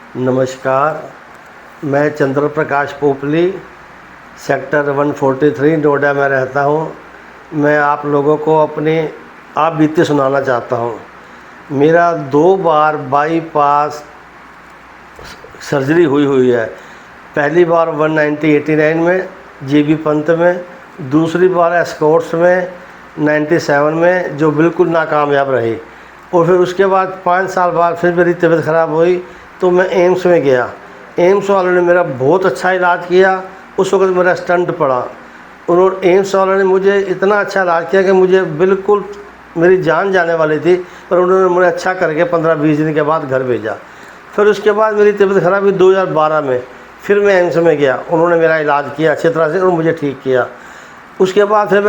नमस्कार, मैं चंद्र प्रकाश पोपली, सेक्टर 143 नोएडा में रहता हूँ। मैं आप लोगों को अपनी आप बीती सुनाना चाहता हूँ। मेरा 2 बार बाईपास सर्जरी हुई है। पहली बार 1989 में जीबी पंत में, दूसरी बार एस्कॉर्ट्स में 97 में, जो बिल्कुल नाकामयाब रही। और फिर उसके बाद 5 साल बाद फिर मेरी तबीयत ख़राब हुई तो मैं एम्स में गया। एम्स वालों ने मेरा बहुत अच्छा इलाज किया। उस वक्त मेरा स्टंट पड़ा। उन्होंने एम्स वालों ने मुझे इतना अच्छा इलाज किया कि मुझे बिल्कुल मेरी जान जाने वाली थी, पर उन्होंने मुझे अच्छा करके 15-20 दिन के बाद घर भेजा। फिर उसके बाद मेरी तबीयत ख़राब हुई 2012 में, फिर मैं एम्स में गया। उन्होंने मेरा इलाज किया अच्छी तरह से और मुझे ठीक किया। उसके बाद फिर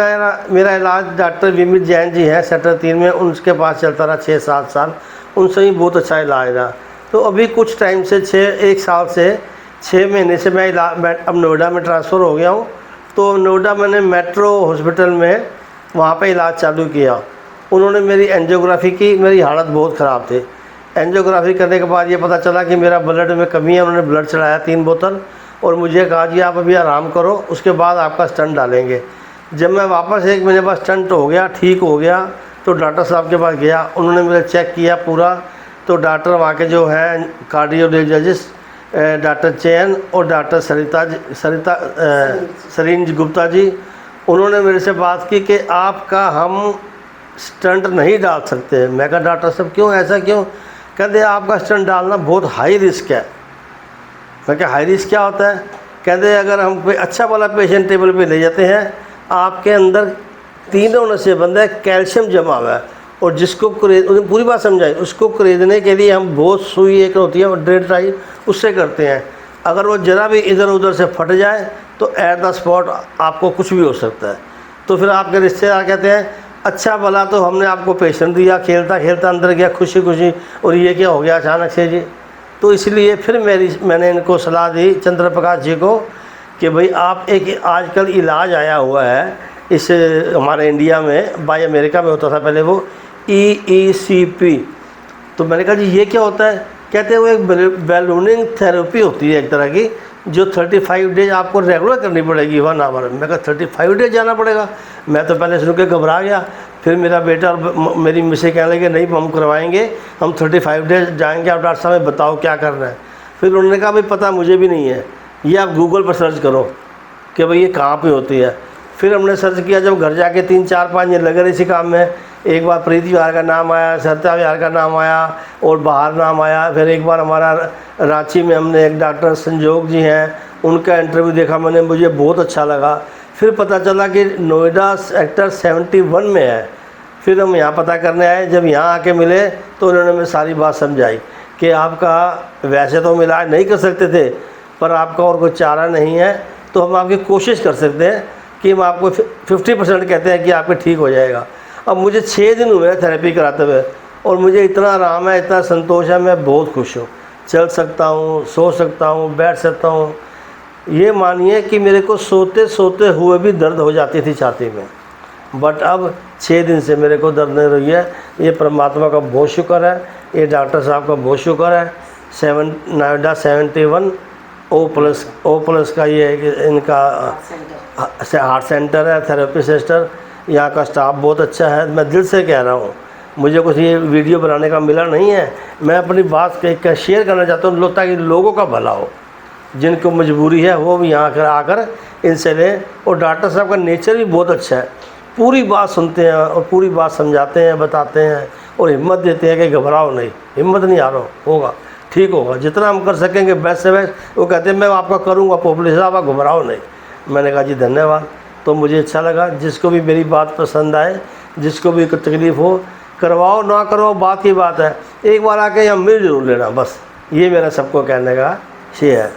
मेरा इलाज डॉक्टर विमित जैन जी हैं सेक्टर 3 में, उनके पास चलता रहा 6-7 साल। उनसे ही बहुत अच्छा इलाज रहा। तो अभी कुछ टाइम से 1 साल से 6 महीने से मैं अब नोएडा में ट्रांसफ़र हो गया हूँ। तो नोएडा मैंने मेट्रो हॉस्पिटल में वहाँ पे इलाज चालू किया। उन्होंने मेरी एंजियोग्राफी की। मेरी हालत बहुत ख़राब थी। एंजियोग्राफी करने के बाद ये पता चला कि मेरा ब्लड में कमी है। उन्होंने ब्लड चढ़ाया 3 बोतल और मुझे कहा कि आप अभी आराम करो, उसके बाद आपका स्टंट डालेंगे। जब मैं वापस 1 महीने बाद स्टंट हो गया, ठीक हो गया, तो डॉक्टर साहब के पास गया। उन्होंने मेरा चेक किया पूरा। तो डॉक्टर वहाँ के जो हैं कार्डियोलॉजिस्ट डॉक्टर चैन और डॉक्टर सरिंज गुप्ता जी, उन्होंने मेरे से बात की कि आपका हम स्टंट नहीं डाल सकते। मैं कहा डॉक्टर साहब क्यों, ऐसा क्यों? कहते आपका स्टंट डालना बहुत हाई रिस्क है। मैं क्या हाई रिस्क क्या होता है? कहते अगर हम कोई अच्छा वाला पेशेंट टेबल पे ले जाते हैं, आपके अंदर तीनों नशे बंद है, कैल्शियम जमा हुआ है, और जिसको पूरी बात समझाई, उसको खरीदने के लिए हम बहुत सुई एक होती है ड्रेड टाइप, उससे करते हैं। अगर वो ज़रा भी इधर उधर से फट जाए तो एट द स्पॉट आपको कुछ भी हो सकता है। तो फिर आपके रिश्तेदार कहते हैं अच्छा भला तो हमने आपको पेशेंट दिया, खेलता खेलता अंदर गया खुशी खुशी, और ये क्या हो गया अचानक से जी। तो इसलिए फिर मैंने इनको सलाह दी चंद्र प्रकाश जी को कि भाई आप एक आजकल इलाज आया हुआ है इस हमारे इंडिया में, बाय अमेरिका में होता था पहले वो EECP। तो मैंने कहा जी ये क्या होता है? कहते हैं वो एक बैलूनिंग थेरेपी होती है एक तरह की, जो 35 डेज आपको रेगुलर करनी पड़ेगी 1 आवर। मैं कहा 35 डेज जाना पड़ेगा? मैं तो पहले सुन के घबरा गया। फिर मेरा बेटा और मेरी मिसें कहने लगे नहीं हम करवाएंगे, हम 35 डेज जाएंगे, आप डॉक्टर साहब बताओ क्या करना है। फिर उन्होंने कहा भाई पता मुझे भी नहीं है, ये आप गूगल पर सर्च करो कि भाई ये कहाँ पे होती है। फिर हमने सर्च किया। जब घर जाके 3-4-5 दिन लगे इसी काम में, एक बार प्रीति विहार का नाम आया, सरिता विहार का नाम आया और बाहर नाम आया। फिर एक बार हमारा रांची में हमने एक डॉक्टर संजोग जी हैं, उनका इंटरव्यू देखा मैंने, मुझे बहुत अच्छा लगा। फिर पता चला कि नोएडा सेक्टर 71 में है। फिर हम यहाँ पता करने आए। जब यहाँ आके मिले तो उन्होंने मुझे सारी बात समझाई कि आपका वैसे तो हम इलाज नहीं कर सकते थे, पर आपका और कोई चारा नहीं है, तो हम आपकी कोशिश कर सकते हैं कि हम आपको 50% कहते हैं कि आपके ठीक हो जाएगा। अब मुझे 6 दिन हुए थेरेपी कराते हुए और मुझे इतना आराम है, इतना संतोष है, मैं बहुत खुश हूँ। चल सकता हूँ, सो सकता हूँ, बैठ सकता हूँ। ये मानिए कि मेरे को सोते सोते हुए भी दर्द हो जाती थी छाती में, बट अब 6 दिन से मेरे को दर्द नहीं रही है। ये परमात्मा का बहुत शुक्र है, ये डॉक्टर साहब का बहुत शुक्र है। नोएडा 71 O+ का ये इनका हार्ट सेंटर है, थेरेपी सेंटर। यहाँ का स्टाफ बहुत अच्छा है। मैं दिल से कह रहा हूँ, मुझे कुछ ये वीडियो बनाने का मिला नहीं है। मैं अपनी बात शेयर करना चाहता हूँ ताकि लोगों का भला हो, जिनको मजबूरी है वो भी यहाँ आकर इनसे लें। और डॉक्टर साहब का नेचर भी बहुत अच्छा है, पूरी बात सुनते हैं और पूरी बात समझाते हैं, बताते हैं और हिम्मत देते हैं कि घबराओ नहीं, हिम्मत नहीं आ रहा होगा, ठीक होगा, जितना हम कर सकेंगे बेस्ट से बेस्ट। वो कहते हैं मैं आपका करूँगा पोपली साहब, आप घबराओ नहीं। मैंने कहा जी धन्यवाद। तो मुझे अच्छा लगा। जिसको भी मेरी बात पसंद आए, जिसको भी तकलीफ़ हो, करवाओ ना करवाओ बात की बात है, एक बार आके यहाँ मिल जरूर लेना, बस ये मेरा सबको कहने का शेयर है।